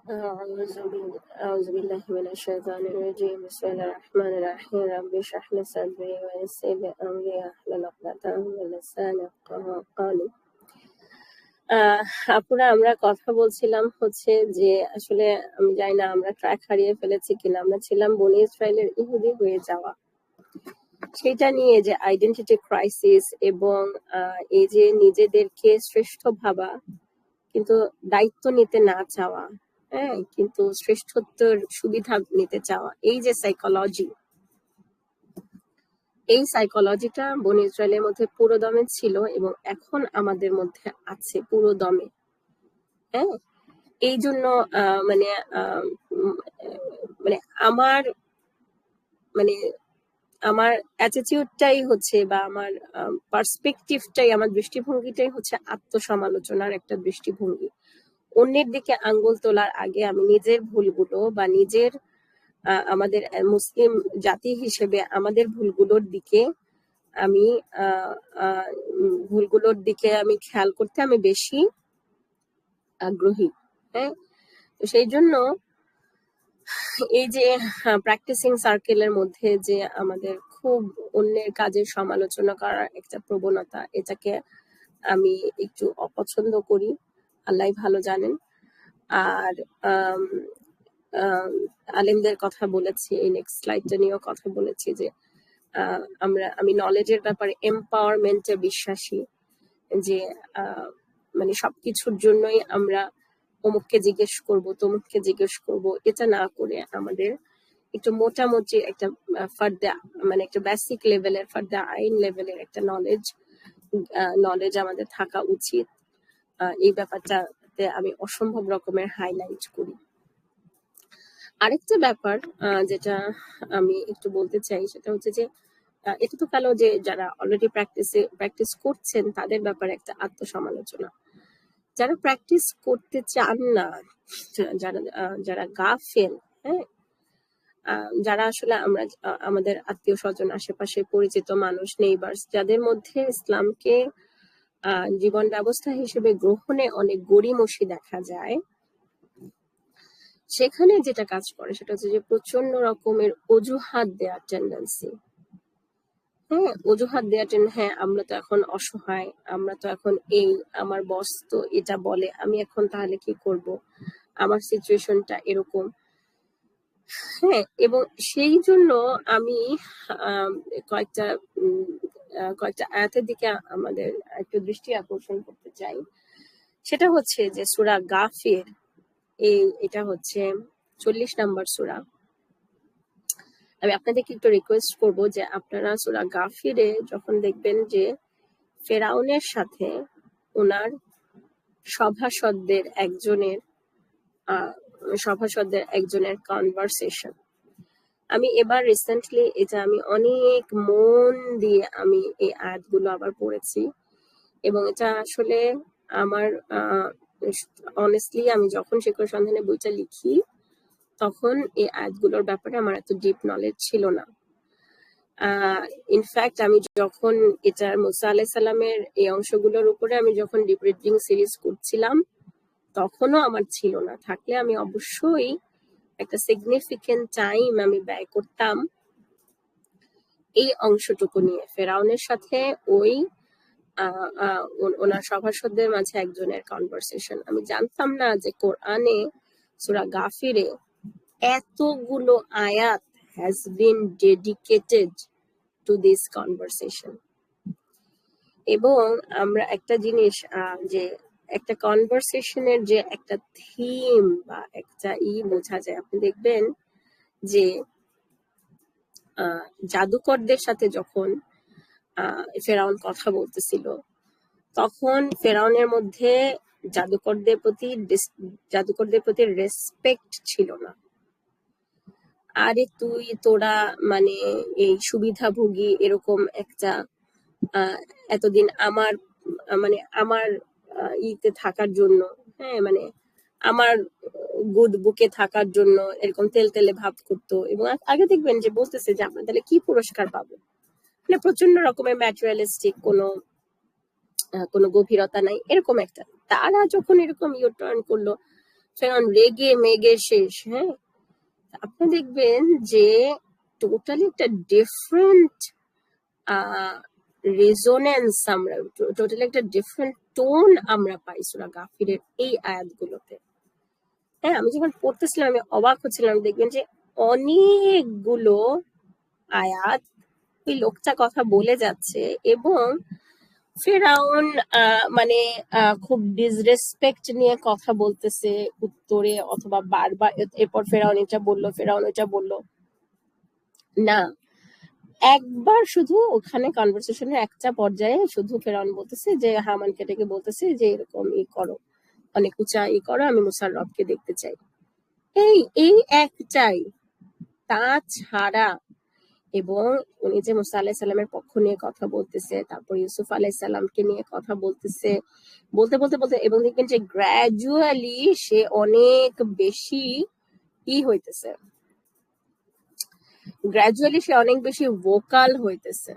أعوذ بالله من الشيطان الرجيم بسم الله الرحمن الرحيم رب اشرح لي صدري ويسر لي أمري واحلل عقدة من لساني يفقهوا قولي। আপুরা আমরা কথা বলছিলাম হচ্ছে যে আসলে আমি জানি না আমরা ট্র্যাক হারিয়ে ফেলেছি কিনা, আমরা ছিলাম বনি ইসরায়েলের ইহুদি হয়ে যাওয়া, সেটা নিয়ে যে আইডেন্টিটি ক্রাইসিস এবং এই যে নিজেদেরকে শ্রেষ্ঠ ভাবা কিন্তু দায়িত্ব নিতে না চাওয়া, হ্যাঁ, কিন্তু শ্রেষ্ঠত্বের সুবিধা নিতে চাওয়া, এই যে সাইকোলজি, এই সাইকোলজিটা বনি ইসরায়েলের মধ্যে পুরো দমে ছিল এবং এখন আমাদের মধ্যে আছে পুরো দমে। হ্যাঁ, এই জন্য মানে মানে আমার মানে আমার অ্যাটিটিউডটাই হচ্ছে বা আমার পার্সপেক্টিভটাই, আমার দৃষ্টিভঙ্গিটাই হচ্ছে আত্মসমালোচনার একটা দৃষ্টিভঙ্গি। অন্যের দিকে আঙ্গুল তোলার আগে আমি নিজের ভুলগুলো বা নিজের আমাদের মুসলিম জাতি হিসেবে আমাদের ভুলগুলোর দিকে আমি খেয়াল করতে আমি বেশি আগ্রহী। হ্যাঁ, তো সেই জন্য এই যে প্র্যাকটিসিং সার্কেলের মধ্যে যে আমাদের খুব অন্যের কাজের সমালোচনা করার একটা প্রবণতা, এটাকে আমি একটু অপছন্দ করি, আল্লাহ ভালো জানেন। আর আলেমদের কথা বলেছি, এই নেক্সট স্লাইডটা নিয়েও কথা বলেছি যে আমি নলেজের ব্যাপারে এম্পাওয়ারমেন্টে বিশ্বাসী, যে মানে সবকিছুর জন্যই আমরা অমুককে জিজ্ঞেস করব তমুককে জিজ্ঞেস করব, এটা না করে আমাদের একটু মোটামুটি একটা ফার্দা মানে একটা বেসিক লেভেলের ফার্দা আইন লেভেলের একটা নলেজ আমাদের থাকা উচিত। এই ব্যাপারটাতে আমি অসম্ভব রকমের হাইলাইট করি। আরেকটা ব্যাপার যেটা আমি একটু বলতে চাই সেটা হচ্ছে যে এটা তো গেল যে যারা অলরেডি প্র্যাকটিস করছেন তাদের ব্যাপারে একটা আত্মসমালোচনা। যারা প্র্যাকটিস করতে চান না, যারা যারা গাফেল, হ্যাঁ, যারা আসলে আমরা আমাদের আত্মীয় স্বজন, আশেপাশে পরিচিত মানুষ, নেইবার্স, যাদের মধ্যে ইসলামকে জীবন ব্যবস্থা হিসেবে গ্রহণে অনেক গড়িমসি দেখা যায়, সেখানে যেটা কাজ করে সেটা হচ্ছে যে প্রচন্ড রকমের অজুহাত দেওয়ার টেন্ডেন্সি। হ্যাঁ, অজুহাত দেওয়ার হ্যাঁ, আমরা তো এখন অসহায়, আমরা তো এখন এই, আমার বস তো এটা বলে, আমি এখন তাহলে কি করব, আমার সিচুয়েশনটা এরকম। হ্যাঁ, এবং সেই জন্য আমি কয়েকটা আয়াতের দিকে আমাদের একটু দৃষ্টি আকর্ষণ করতে চাই। সেটা হচ্ছে যে সূরা গাফির, এটা হচ্ছে 40 নম্বর সূরা। আমি আপনাদেরকে একটু রিকোয়েস্ট করব যে আপনারা সূরা গাফিরে যখন দেখবেন যে ফেরাউনের সাথে ওনার সভাসদদের একজনের কনভারসেশন, আমি এবার রিসেন্টলি এটা আমি অনেক মন দিয়ে আমি এই আয়াতগুলো আবার পড়েছি এবং এটা আসলে আমার অনেস্টলি আমি যখন শিকড় সন্ধানে বইটা লিখি তখন এই আয়াতগুলোর ব্যাপারে আমার এত ডিপ নলেজ ছিল না। ইনফ্যাক্ট আমি যখন এটা মুসা আলাইহিস সালামের এই অংশগুলোর উপরে আমি যখন ডিপ রিডিং সিরিজ করছিলাম তখনও আমার ছিল না, থাকলে আমি অবশ্যই একটা সিগনিফিকেন্ট টাইম আমি ব্যয় করতাম এই অংশটুকু নিয়ে। ফেরাউনের সাথে ওই ওনার সভাসদদের মাঝে একজনের কনভারসেশন। আমি জানতাম না যে কোরআনে সূরা গাফিরে এতগুলো আয়াত has been dedicated to this conversation। এবং আমরা একটা জিনিস যে একটা কনভারসেশনের যে একটা থিম বা একটা বোঝা যায়, আপনি দেখবেন যে জাদুকরদের সাথে যখন ফেরাউন কথা বলতেছিল তখন ফেরাউনের মধ্যে জাদুকরদের প্রতি রেসপেক্ট ছিল না। আরে তোরা মানে এই সুবিধাভোগী, এরকম একটা এতদিন আমার ইতে থাকার জন্য, হ্যাঁ, মানে আমার গুড বুকে থাকার জন্য এরকম তেলে ভাব করতো। এবং আগে দেখবেন যে বলতেছে যে আমরা তাহলে কি পুরস্কার পাবো, মানে প্রচন্ড রকমের ম্যাটেরিয়ালিস্টিক, কোনো গভীরতা নাই এরকম একটা। তারা যখন এরকম ইউ টার্ন করলো ফেরাউন রেগে মেগে শেষ। হ্যাঁ, আপনি দেখবেন যে টোটালি একটা ডিফারেন্ট রেজোনেন্স, আমরা টোটালি একটা ডিফারেন্ট টোন আমরা পাই সূরা গাফিরের এই আয়াতগুলোতে। হ্যাঁ, আমি যখন পড়তেছিলাম আমি অবাক হচ্ছিলাম, দেখবেন যে অনেকগুলো আয়াত ওই লোকটা কথা বলে যাচ্ছে এবং ফেরাউন মানে খুব ডিসরেসপেক্ট নিয়ে কথা বলতেছে উত্তরে, অথবা বারবার এরপর ফেরাউন এটা বললো, ফেরাউন ওইটা বললো না। একবার শুধু ওখানে কনভারসেশনের একটা পর্যায়ে শুধু ফেরাউন বলতেছে যে হামানকে ডেকে বলতেছে যে এরকম ই করো, অনেক উঁচা ই করো, আমি মুসার রবকে দেখতে চাই। এই একটাই, তাছাড়া এবং উনি যে মুসা আলাহিসাল্লামের পক্ষ নিয়ে কথা বলতেছে, তারপর ইউসুফ আলাহিসাল্লামকে নিয়ে কথা বলতেছে, বলতে বলতে বলতে এবং দেখবেন যে গ্রাজুয়ালি সে অনেক বেশি হইতেছে, গ্রাজুয়ালি সে অনেক বেশি ভোকাল হইতেছে।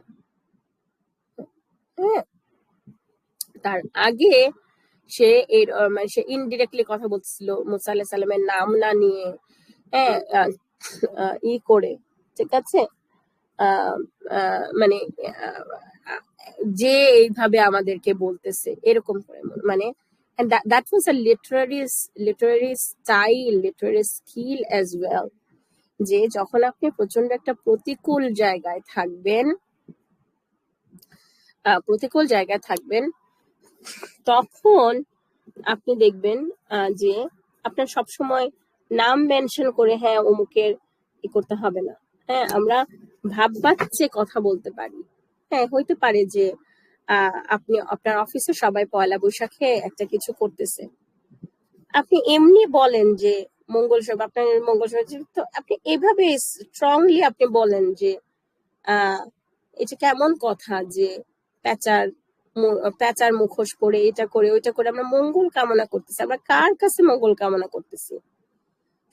হ্যাঁ, তার আগে সে মানে সে ইনডিরেক্টলি কথা বলছিল মুসা আলাহিসাল্লামের নাম না নিয়ে, হ্যাঁ, ই করে, ঠিক আছে, মানে যে এইভাবে আমাদেরকে বলতেছে এরকম করে, মানে that was a literary style, literary skill as well, যে যখন আপনি প্রচন্ড একটা প্রতিকূল জায়গায় থাকবেন তখন আপনি দেখবেন যে আপনার সবসময় নাম মেনশন করে হ্যাঁ অমুকের ই করতে হবে না। হ্যাঁ, আমরা ভাববাচ্চে কথা বলতে পারি। হ্যাঁ, হইতে পারে যে আপনি আপনার অফিসে সবাই পয়লা বৈশাখে একটা কিছু করতেছে, আপনি এমনি বলেন যে আপনার মঙ্গল শোভাযাত্রা, তো আপনি এভাবে স্ট্রংলি আপনি বলেন যে এটা কেমন কথা যে প্যাচার মুখোশ পরে এটা করে ওইটা করে আমরা মঙ্গল কামনা করতেছি। আমরা কার কাছে মঙ্গল কামনা করতেছি?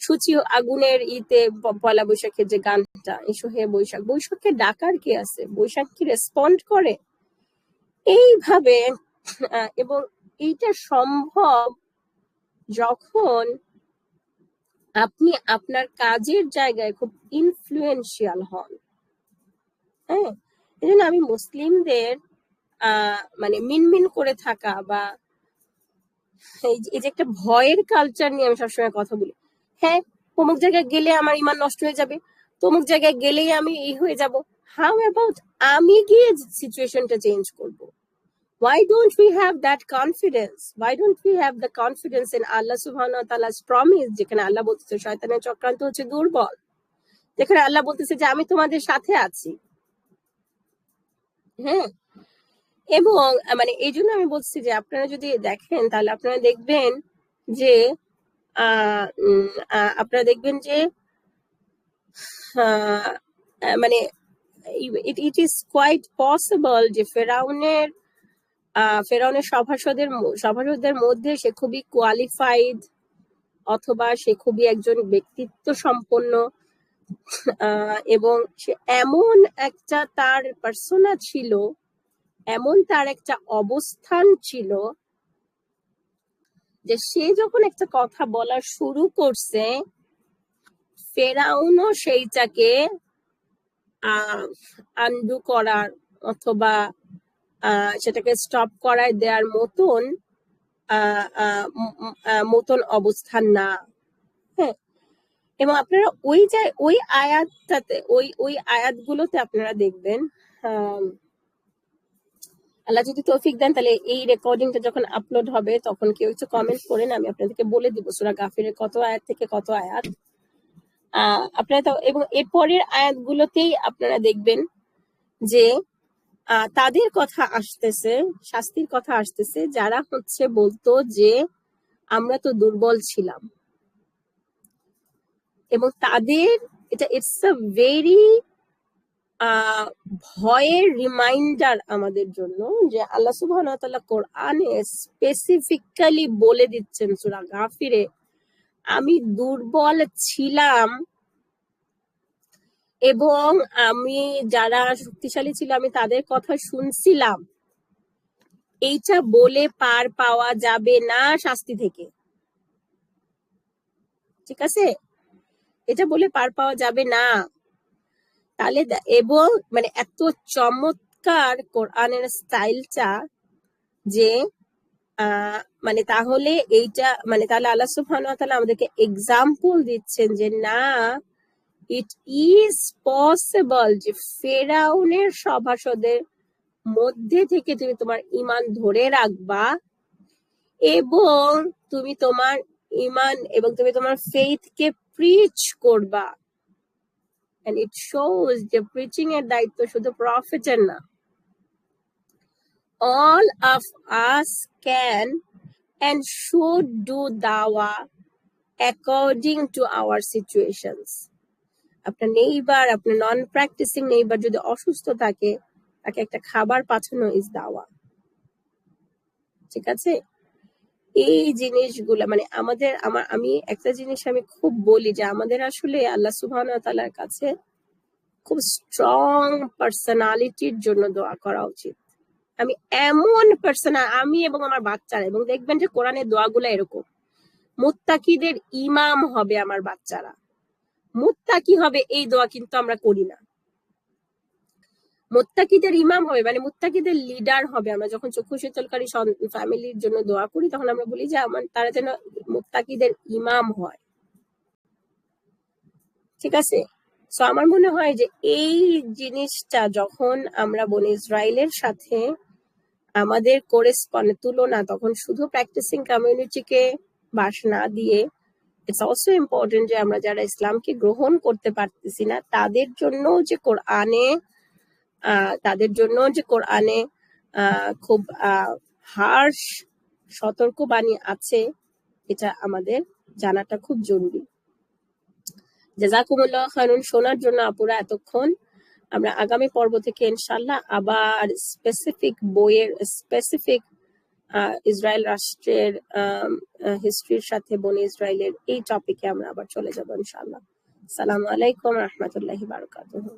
সূচি আগুনের ইতে পয়লা বৈশাখের যে গানটা, এসো হে বৈশাখ, বৈশাখকে ডাকার কি আছে? বৈশাখ কি রেসপন্ড করে? এইভাবে এবং এইটা সম্ভব যখন আপনি আপনার কাজের জায়গায় খুব ইনফ্লুয়েন্সিয়াল হন। হ্যাঁ, এই জন্য আমি মুসলিমদের মানে মিনমিন করে থাকা বা এই যে একটা ভয়ের কালচার নিয়ে আমি সবসময় কথা বলি। হ্যাঁ, অমুক জায়গায় গেলে আমার ইমান নষ্ট হয়ে যাবে, তমুক জায়গায় গেলেই আমি এই হয়ে যাব। হাউ অ্যাবাউট আমি গিয়ে সিচুয়েশনটা চেঞ্জ করব? Why don't we have that confidence? Why don't we have the confidence in Allah subhanahu wa ta'ala's promise, যেখানে আল্লাহ বলতেছে শয়তানের চক্রান্ত হচ্ছে দুর্বল, যেখানে আল্লাহ বলতেছে যে আমি তোমাদের সাথে আছি। হ্যাঁ, এবং মানে এই জন্য আমি বলছি যে আপনারা যদি দেখেন তাহলে আপনারা দেখবেন যে আপনারা দেখবেন যে মানে ইট ইজ কোয়াইট পসিবল যে ফেরাউনের সভাসদের মধ্যে সে খুবই কোয়ালিফাইড, অথবা সে খুবই একজন ব্যক্তিত্ব সম্পন্ন, এবং সে এমন একটা তার পার্সোনা ছিল, এমন তার একটা অবস্থান ছিল যে সে যখন একটা কথা বলা শুরু করছে ফেরাউনও সেইটাকে আনডু করার অথবা সেটাকে স্টপ করায় দেওয়ার মতন অবস্থান না। হ্যাঁ, এবং আপনারা ওই আয়াতটাতে ওই আয়াতগুলোতে আপনারা দেখবেন, আল্লাহ যদি তৌফিক দেন তাহলে এই রেকর্ডিংটা যখন আপলোড হবে তখন কেউ একটু কমেন্ট করেন, আমি আপনাদেরকে বলে দিব সূরা গাফিরের কত আয়াত থেকে কত আয়াত আপনারা তো, এবং এরপরের আয়াতগুলোতেই আপনারা দেখবেন যে তাদের কথা আসতেছে, শাস্তির কথা আসতেছে, যারা হচ্ছে বলতো যে আমরা তো দুর্বল ছিলাম। এবং তাদের এটা ইটস আ ভেরি ভয়ের রিমাইন্ডার আমাদের জন্য যে আল্লাহ সুবহানাহু ওয়া তাআলা কোরআনে স্পেসিফিক্যালি বলে দিচ্ছেন সূরা গাফিরে, আমি দুর্বল ছিলাম এবং আমি যারা শক্তিশালী ছিল আমি তাদের কথা শুনছিলাম। এইটা বলে পার পাওয়া যাবে না শাস্তি থেকে। ঠিক আছে, এটা বলে পার পাওয়া যাবে না। তাহলে এবং মানে এত চমৎকার কোরআনের স্টাইলটা যে মানে তাহলে এইটা মানে তাহলে আল্লাহ সুবহানাহু ওয়া তাআলা আমাদেরকে এক্সাম্পল দিচ্ছেন যে না, ইট ইজ পসিবল যে ফেরাউনের সভাসদের মধ্যে থেকে তুমি তোমার ঈমান ধরে রাখবা এবং তুমি তোমার ঈমান এবং তুমি তোমার ফেইথকে প্রিচ করবা। and it shows যে প্রিচিং এর দায়িত্ব শুধু প্রফেটের না, all of us can and should do dawah according to our situations. আপনার নেইবার, আপনার নন প্র্যাকটিসিং নেইবার যদি অসুস্থ থাকে, তাকে একটা খাবার পাঠানো ইজ দাওয়া। ঠিক আছে, এই জিনিসগুলো মানে আমাদের আমি একটা জিনিস আমি খুব বলি যে আমাদের আসলে আল্লাহ সুবহানাহু ওয়া তাআলার কাছে খুব স্ট্রং পার্সোনালিটির জন্য দোয়া করা উচিত। আমি এমন আমি এবং আমার বাচ্চারা, এবং দেখবেন যে কোরআনের দোয়াগুলো এরকম, মুত্তাকিদের ইমাম হবে আমার বাচ্চারা, মুত্তাকি হবে, এই দোয়া কিন্তু আমরা করি না। মুত্তাকিদের ইমাম হবে মানে মুত্তাকিদের লিডার হবে। আমরা যখন চক্ষু শীতলকারী ফ্যামিলির জন্য দোয়া করি তখন আমরা বলি যে তারা যেন মুত্তাকিদের ইমাম হয়। ঠিক আছে, সো আমার মনে হয় যে এই জিনিসটা যখন আমরা বনি ইসরায়েলের সাথে আমাদের তুলনা, তখন শুধু প্র্যাকটিসিং কমিউনিটিকে বাস না দিয়ে ইটস অলসো ইম্পর্টেন্ট যে আমরা যারা ইসলামকে গ্রহণ করতে পারতেছি না তাদের জন্য যে কোরআনে খুব হার্শ সতর্কবাণী আছে, এটা আমাদের জানাটা খুব জরুরি। জাযাকুমুল্লাহ খায়রান শোনার জন্য আপুরা এতক্ষণ। আমরা আগামী পর্ব থেকে ইনশাআল্লাহ আবার স্পেসিফিক ইসরায়েল রাষ্ট্রের হিস্ট্রির সাথে বনি ইসরায়েলের এই টপিকে আমরা আবার চলে যাব ইনশাআল্লাহ। আসসালামু আলাইকুম ওয়া রাহমাতুল্লাহি ওয়া বারাকাতুহু।